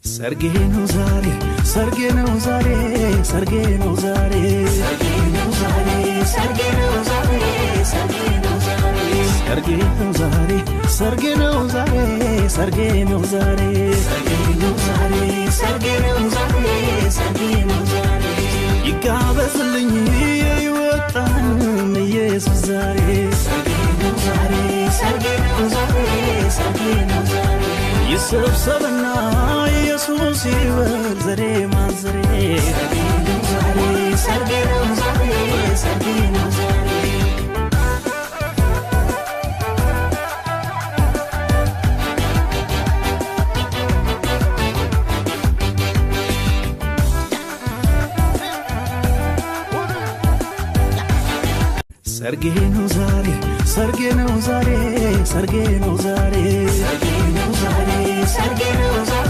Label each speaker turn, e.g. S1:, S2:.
S1: ሰርጌ ነው ዛሬ ሰርጌ ነው ዛሬ ሰርጌ ነው ዛሬ ሰርጌ ነው ዛሬ ሰርጌ ነው ዛሬ ሰርጌ ነው ዛሬ ሰርጌ ነው ዛሬ ሰርጌ ነው ዛሬ ሰርጌ ነው ዛሬ ሰርጌ ነው ዛሬ ሰርጌ ነው ዛሬ ሰርጌ ነው ዛሬ ይጋበዝልኝ ይወጣን ኢየሱስ ዛሬ ሰርጌ ነው ዛሬ ሰርጌ ነው ዛሬ ሰርጌ ነው ዛሬ ይሰብሰብና ኢየሱስ ይበል ዘሬ ማንዘሬ ሰርጌ ነው ዛሬ ሰርጌ ነው ዛሬ ሰርጌ ነው ዛሬ ሰርጌ ነው ዛሬ ሰርጌ ነው ዛሬ ሰርጌ ነው ዛሬ ሰርጌ ነው ዛሬ ሰርጌ ነው ዛሬ